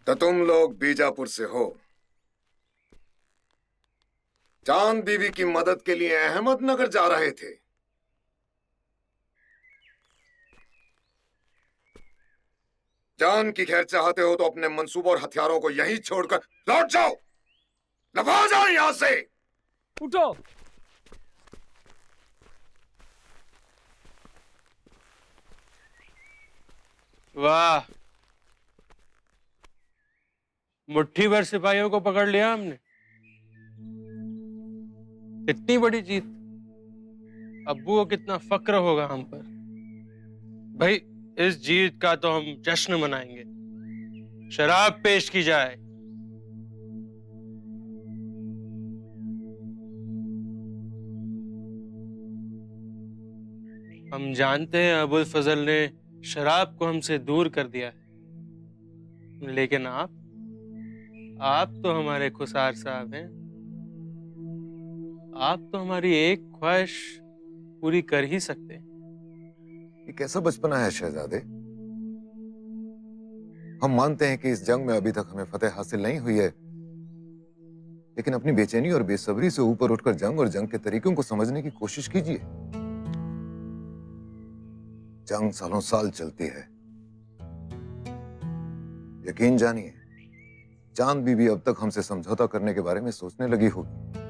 तो तुम लोग बीजापुर से हो। चांद बीवी की मदद के लिए अहमदनगर जा रहे थे। जान की खैर चाहते हो तो अपने मंसूबों और हथियारों को यहीं छोड़कर लौट जाओ। लफा जाओ यहां से। उठो। वाह, मुट्ठी भर सिपाहियों को पकड़ लिया हमने। इतनी बड़ी जीत। अब्बू को कितना फक्र होगा हम पर। भाई, इस जीत का तो हम जश्न मनाएंगे। शराब पेश की जाए। हम जानते हैं अबुल फजल ने शराब को हमसे दूर कर दिया है, लेकिन आप तो हमारे खुसार साहब हैं। आप तो हमारी एक ख्वाहिश पूरी कर ही सकते हैं। ये कैसा बचपना है शहजादे। हम मानते हैं कि इस जंग में अभी तक हमें फतेह हासिल नहीं हुई है, लेकिन अपनी बेचैनी और बेसब्री से ऊपर उठकर जंग और जंग के तरीकों को समझने की कोशिश कीजिए। जंग सालों साल चलती है। यकीन जानिए, चांद बीबी अब तक हमसे समझौता करने के बारे में सोचने लगी होगी।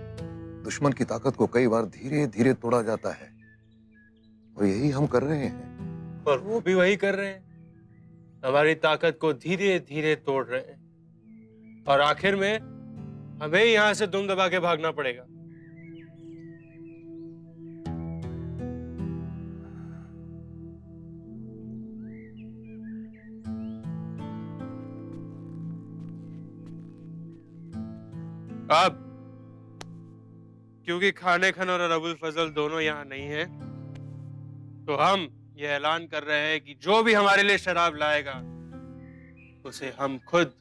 दुश्मन की ताकत को कई बार धीरे धीरे तोड़ा जाता है, और यही हम कर रहे हैं। और वो भी वही कर रहे हैं, हमारी ताकत को धीरे धीरे तोड़ रहे हैं। और आखिर में हमें यहां से दुम दबा के भागना पड़ेगा। अब क्योंकि खाने खान और अबुल फजल दोनों यहाँ नहीं हैं, तो हम ये ऐलान कर रहे हैं कि जो भी हमारे लिए शराब लाएगा उसे हम खुद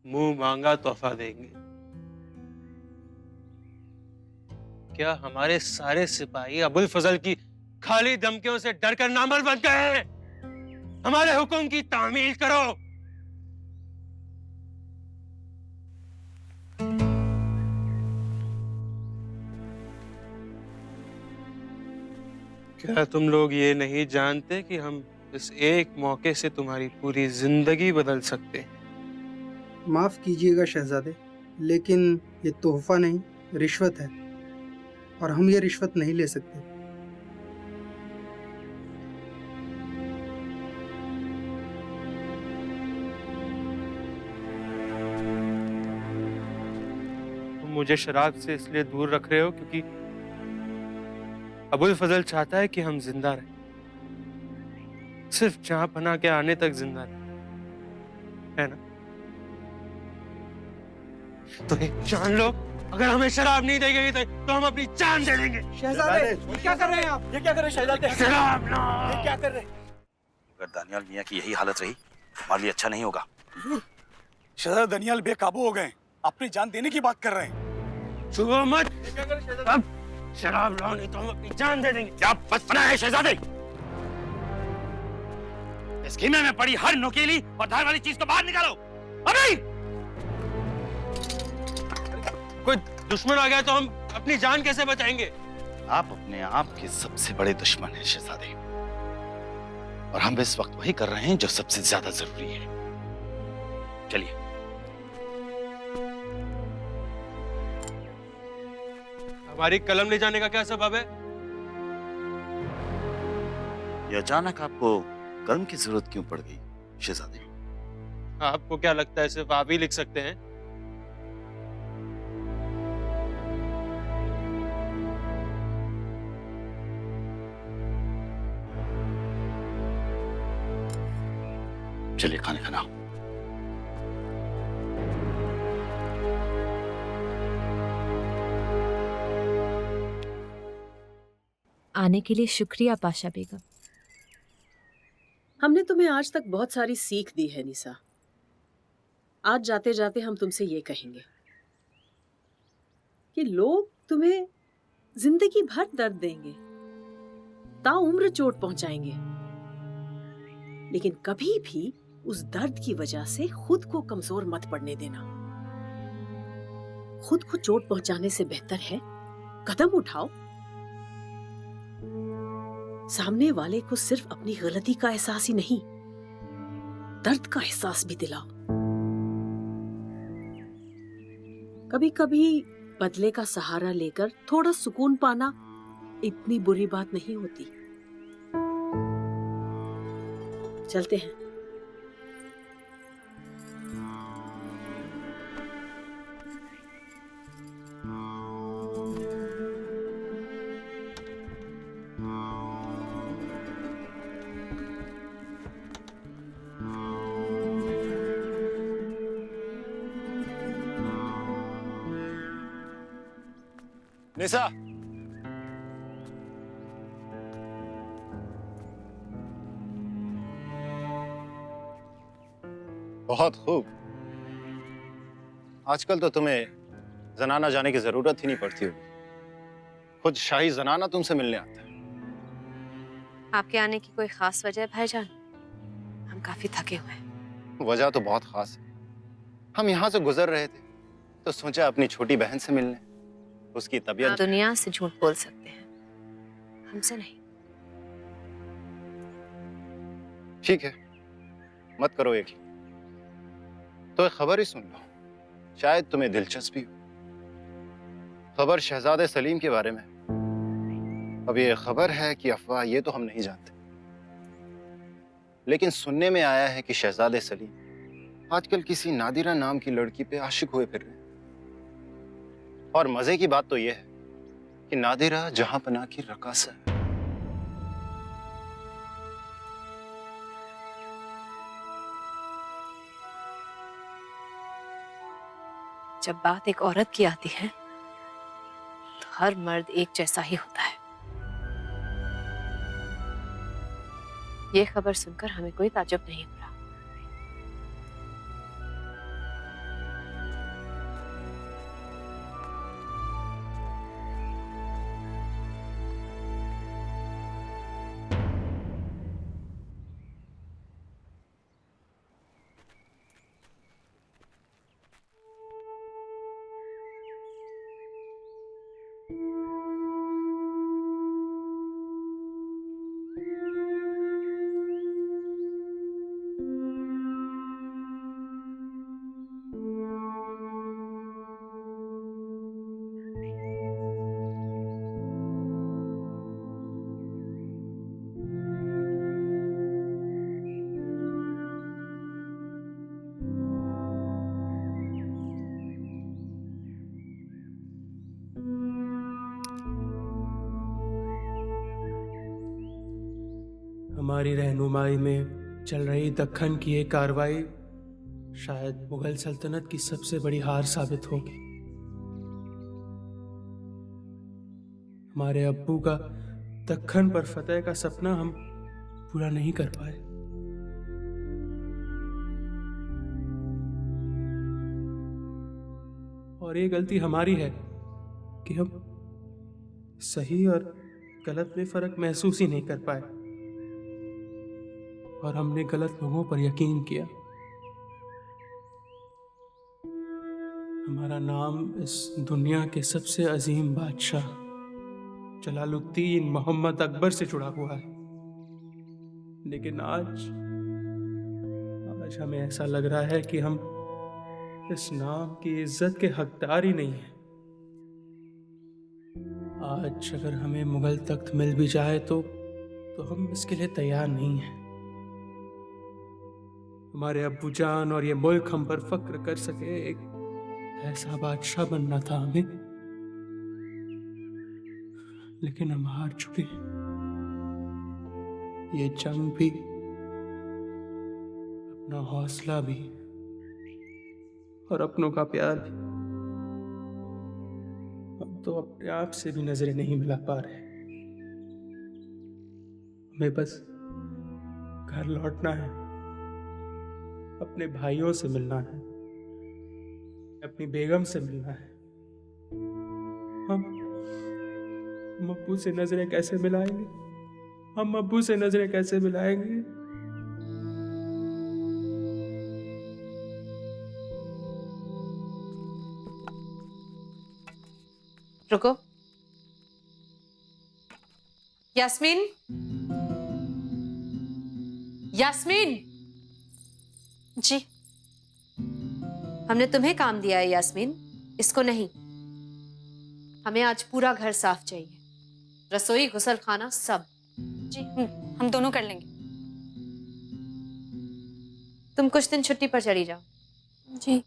मुंह मांगा तोहफा देंगे। क्या हमारे सारे सिपाही अबुल फजल की खाली धमकियों से डरकर नामर्द बन गए हैं? हमारे हुक्म की तामील करो। क्या तुम लोग ये नहीं जानते कि हम इस एक मौके से तुम्हारी पूरी जिंदगी बदल सकते हैं? माफ कीजिएगा शहजादे, लेकिन ये तोहफा नहीं, रिश्वत है, और हम ये रिश्वत नहीं ले सकते। तुम मुझे शराब से इसलिए दूर रख रहे हो क्योंकि अबुल फजल चाहता है कि हम जिंदा रहें, सिर्फ जहां पनाह के आने तक जिंदा रहें, है ना? तो एक जान लो, अगर हमें शराब नहीं देंगे तो हम अपनी जान दे देंगे। शहजादे, ये क्या कर रहे हैं आप? ये क्या कर रहे हैं शहजादे? शराब ना। ये क्या कर रहे हैं? अगर दानियाल मियां की यही हालत रही तो हमारे लिए अच्छा नहीं होगा। शहजादा दानियाल बेकाबू हो गए, अपनी जान देने की बात कर रहे हैं। छुओ मत। अब शराब लाओ, नहीं तो हम अपनी जान दे देंगे। क्या बचपना है शहजादे? इस कीमे में पड़ी हर नुकीली और धार वाली चीज को बाहर निकालो अभी। कोई दुश्मन आ गया तो हम अपनी जान कैसे बचाएंगे? आप अपने आप के सबसे बड़े दुश्मन हैं शहजादे, और हम इस वक्त वही कर रहे हैं जो सबसे ज्यादा जरूरी है। चलिए। हमारी कलम ले जाने का क्या सबब है? ये अचानक आपको कलम की जरूरत क्यों पड़ गई शहजादे? आपको क्या लगता है सिर्फ आप ही लिख सकते हैं? चलिए खाने खाना। आने के लिए शुक्रिया पाशा बेगम। हमने तुम्हें आज तक बहुत सारी सीख दी है निसा। आज जाते जाते हम तुमसे ये कहेंगे कि लोग तुम्हें जिंदगी भर दर्द देंगे, ताउम्र चोट पहुंचाएंगे, लेकिन कभी भी उस दर्द की वजह से खुद को कमजोर मत पड़ने देना। खुद को चोट पहुंचाने से बेहतर है कदम उठाओ। सामने वाले को सिर्फ अपनी गलती का एहसास ही नहीं, दर्द का एहसास भी दिलाओ। कभी कभी बदले का सहारा लेकर थोड़ा सुकून पाना इतनी बुरी बात नहीं होती। चलते हैं। निशा, बहुत खूब। आजकल तो तुम्हें जनाना जाने की जरूरत ही नहीं पड़ती होगी, खुद शाही जनाना तुमसे मिलने आता है। आपके आने की कोई खास वजह है भाईजान? हम काफी थके हुए हैं। वजह तो बहुत खास है। हम यहाँ से गुजर रहे थे तो सोचा अपनी छोटी बहन से मिलने। उसकी आप तबीयत दुनिया से झूठ बोल सकते हैं, हमसे नहीं। ठीक है, मत करो यकीन। तो एक खबर ही सुन लो, शायद तुम्हें दिलचस्पी हो। खबर शहजादे सलीम के बारे में। अब ये खबर है कि अफवाह, ये तो हम नहीं जानते, लेकिन सुनने में आया है कि शहजादे सलीम आजकल किसी नादिरा नाम की लड़की पे आशिक हुए फिर रहे हैं। और मजे की बात तो यह है कि नादिरा जहांपनाह की रकासा है। जब बात एक औरत की आती है तो हर मर्द एक जैसा ही होता है। ये खबर सुनकर हमें कोई ताज्जुब नहीं हो रहा। हमारी रहनुमाई में चल रही दक्खन की ये कार्रवाई शायद मुगल सल्तनत की सबसे बड़ी हार साबित होगी। हमारे अब्बू का दक्खन पर फतेह का सपना हम पूरा नहीं कर पाए। और ये गलती हमारी है कि हम सही और गलत में फर्क महसूस ही नहीं कर पाए और हमने गलत लोगों पर यकीन किया। हमारा नाम इस दुनिया के सबसे अजीम बादशाह जलालुद्दीन मोहम्मद अकबर से जुड़ा हुआ है, लेकिन आज हमें ऐसा लग रहा है कि हम इस नाम की इज्जत के हकदार ही नहीं हैं। आज अगर हमें मुगल तख्त मिल भी जाए तो हम इसके लिए तैयार नहीं हैं। हमारे अब्बू जान और ये मुल्क हम पर फक्र कर सके, एक ऐसा बादशाह बनना था हमें, लेकिन हम हार चुके। ये जंग भी, अपना हौसला भी और अपनों का प्यार भी अब तो अपने आप से भी नजरें नहीं मिला पा रहे। हमें बस घर लौटना है, अपने भाइयों से मिलना है, अपनी बेगम से मिलना है। हम अब्बू से नजरें कैसे मिलाएंगे? हम अब्बू से नजरें कैसे मिलाएंगे? रुको। यास्मीन, यास्मीन। जी। हमने तुम्हें काम दिया है यास्मीन, इसको नहीं। हमें आज पूरा घर साफ चाहिए, रसोई, गुसल खाना सब। जी हम दोनों कर लेंगे। तुम कुछ दिन छुट्टी पर चली जाओ। जी।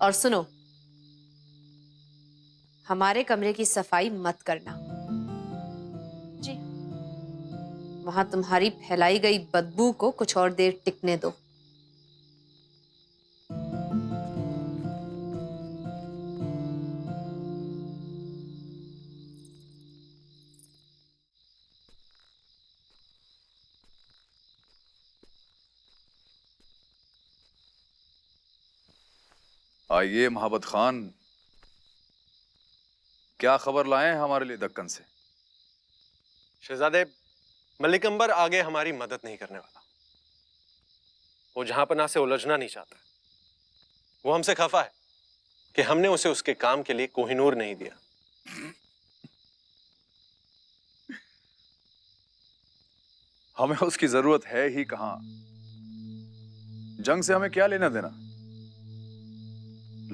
और सुनो, हमारे कमरे की सफाई मत करना। जी। वहां तुम्हारी फैलाई गई बदबू को कुछ और देर टिकने दो। आइए महाबत खान, क्या खबर लाए हैं हमारे लिए दक्कन से? शहजादे, मलिक अंबर आगे हमारी मदद नहीं करने वाला। वो जहांपना से उलझना नहीं चाहता। वो हमसे खफा है कि हमने उसे उसके काम के लिए कोहिनूर नहीं दिया। हमें उसकी जरूरत है ही कहां। जंग से हमें क्या लेना देना?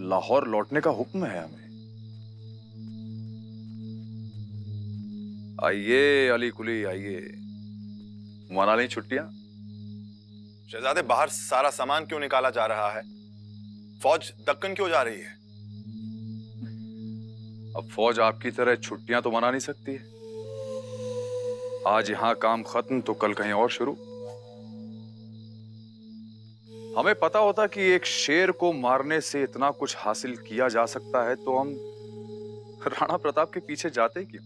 लाहौर लौटने का हुक्म है हमें। आइए अली कुली, आइए, मना लें छुट्टियां। शहजादे, बाहर सारा सामान क्यों निकाला जा रहा है? फौज दक्कन क्यों जा रही है? अब फौज आपकी तरह छुट्टियां तो मना नहीं सकती है। आज यहां काम खत्म तो कल कहीं और शुरू। हमें पता होता कि एक शेर को मारने से इतना कुछ हासिल किया जा सकता है तो हम राणा प्रताप के पीछे जाते क्यों?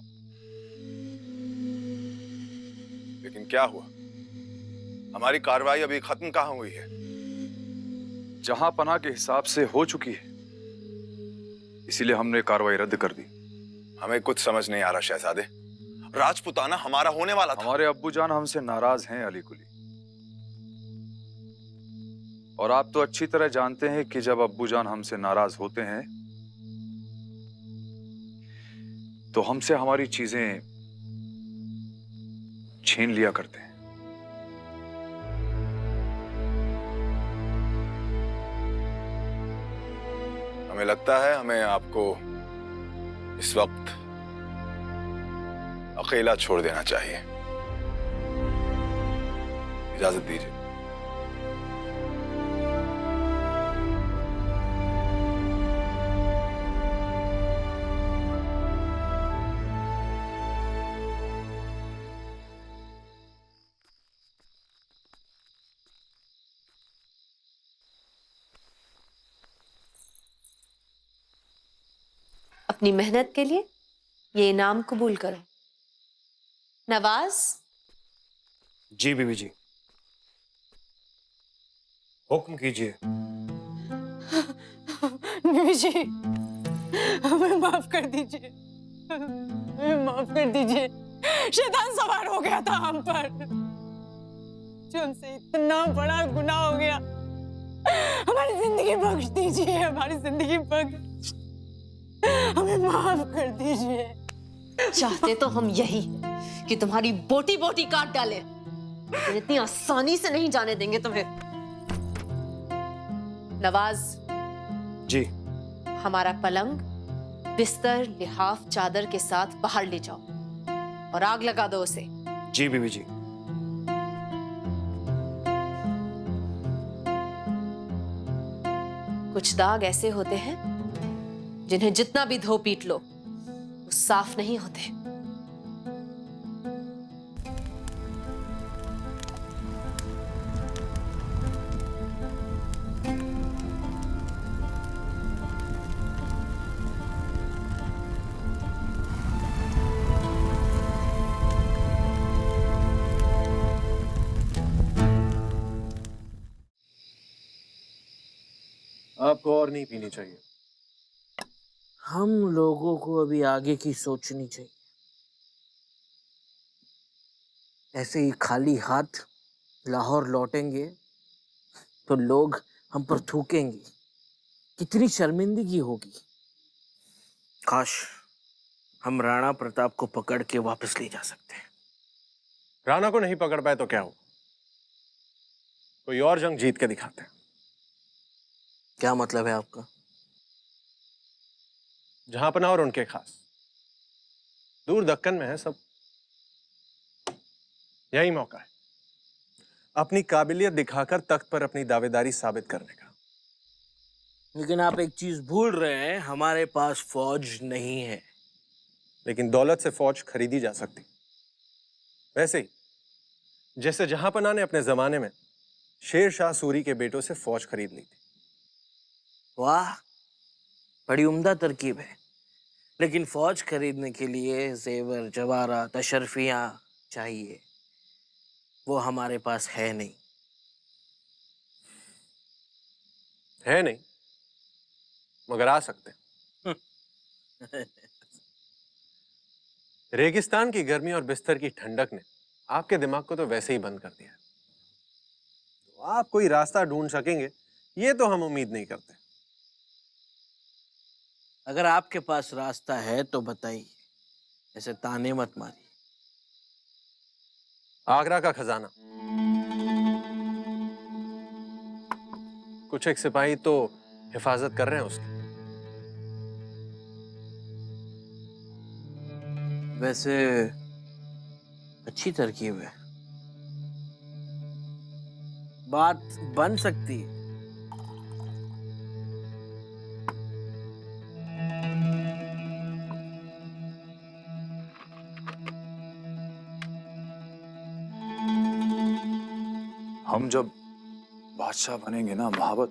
लेकिन क्या हुआ? हमारी कार्रवाई अभी खत्म कहां हुई है? जहां पनाह के हिसाब से हो चुकी है, इसीलिए हमने कार्रवाई रद्द कर दी। हमें कुछ समझ नहीं आ रहा शहजादे। राजपुताना हमारा होने वाला था। हमारे अब्बू जान हमसे नाराज हैं अली कुली, और आप तो अच्छी तरह जानते हैं कि जब अब्बू जान हमसे नाराज होते हैं तो हमसे हमारी चीजें छीन लिया करते हैं। हमें लगता है हमें आपको इस वक्त अकेला छोड़ देना चाहिए। इजाजत दीजिए। अपनी मेहनत के लिए ये इनाम कबूल करो। नवाज। जी बीवी जी, हुक्म कीजिए। बीवी जी, हमें माफ कर दीजिए, हमें माफ कर दीजिए। शैतान सवार हो गया था हम पर, जो हमसे इतना बड़ा गुनाह हो गया। हमारी जिंदगी बख्श दीजिए, हमारी जिंदगी बख्श, हमें माफ कर दीजिए। चाहते तो हम यही कि तुम्हारी बोटी बोटी काट डाले, लेकिन इतनी आसानी से नहीं जाने देंगे तुम्हें। नवाज जी। हमारा पलंग, बिस्तर, लिहाफ, चादर के साथ बाहर ले जाओ और आग लगा दो उसे। जी बीवी जी। कुछ दाग ऐसे होते हैं जिन्हें जितना भी धो पीट लो वो साफ नहीं होते। आपको और नहीं पीनी चाहिए। हम लोगों को अभी आगे की सोचनी चाहिए। ऐसे ही खाली हाथ लाहौर लौटेंगे तो लोग हम पर थूकेंगे, कितनी शर्मिंदगी होगी। काश हम राणा प्रताप को पकड़ के वापस ले जा सकते हैं। राणा को नहीं पकड़ पाए तो क्या हो, कोई और जंग जीत के दिखाते हैं। क्या मतलब है आपका? जहांपना और उनके खास दूर दक्कन में है सब, यही मौका है अपनी काबिलियत दिखाकर तख्त पर अपनी दावेदारी साबित करने का। लेकिन आप एक चीज भूल रहे हैं, हमारे पास फौज नहीं है। लेकिन दौलत से फौज खरीदी जा सकती, वैसे ही जैसे जहांपना ने अपने जमाने में शेर शाह सूरी के बेटों से फौज खरीद ली थी। वाह, बड़ी उम्दा तरकीब है। लेकिन फौज खरीदने के लिए जेवर जवाहरात अशरफियां चाहिए, वो हमारे पास है नहीं। है नहीं, मगर आ सकते हैं। रेगिस्तान की गर्मी और बिस्तर की ठंडक ने आपके दिमाग को तो वैसे ही बंद कर दिया है, तो आप कोई रास्ता ढूंढ सकेंगे ये तो हम उम्मीद नहीं करते। अगर आपके पास रास्ता है तो बताइए, ऐसे ताने मत मारिए। आगरा का खजाना, कुछ एक सिपाही तो हिफाजत कर रहे हैं उसकी। वैसे अच्छी तरकीब है, बात बन सकती है। हम जब बादशाह बनेंगे ना महाबत,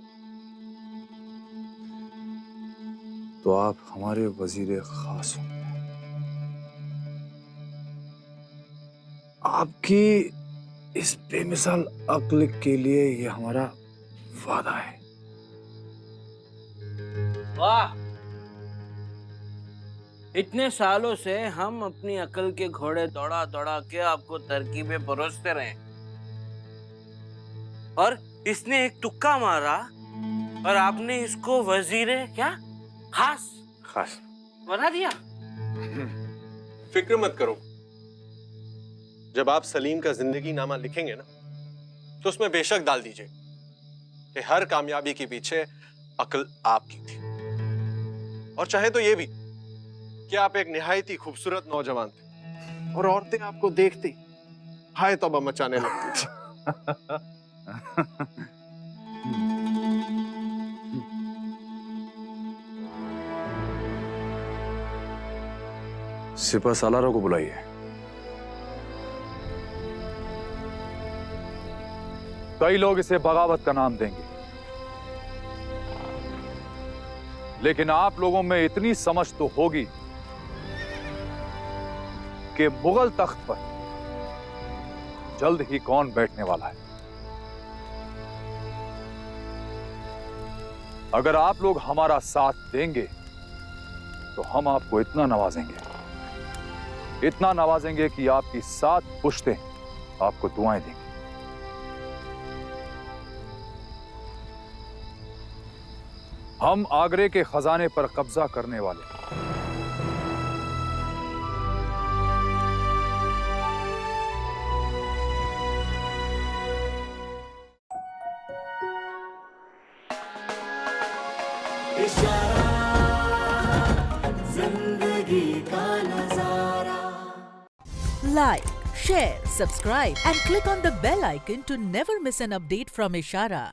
तो आप हमारे वजीर खास होंगे। आपकी इस बेमिसाल अक्ल के लिए ये हमारा वादा है। वाह, इतने सालों से हम अपनी अकल के घोड़े दौड़ा दौड़ा के आपको तरकीबें परोसते रहे, और इसने एक तुक्का मारा और आपने इसको वजीरे क्या खास खास बना दिया। फिक्र मत करो, जब आप सलीम का जिंदगी नामा लिखेंगे ना, तो उसमें बेशक डाल दीजिए कि हर कामयाबी के पीछे अक्ल आपकी थी, और चाहे तो ये भी कि आप एक निहायत ही खूबसूरत नौजवान थे और औरतें आपको देखती हाय तौबा मचाने लगती थी। सिपह सालारों को बुलाइए। कई लोग इसे बगावत का नाम देंगे, लेकिन आप लोगों में इतनी समझ तो होगी कि मुगल तख्त पर जल्द ही कौन बैठने वाला है। अगर आप लोग हमारा साथ देंगे तो हम आपको इतना नवाजेंगे कि आपकी 7 पुश्तें आपको दुआएं देंगी। हम आगरे के खजाने पर कब्जा करने वाले Like, share, subscribe and click on the bell icon to never miss an update from Ishara.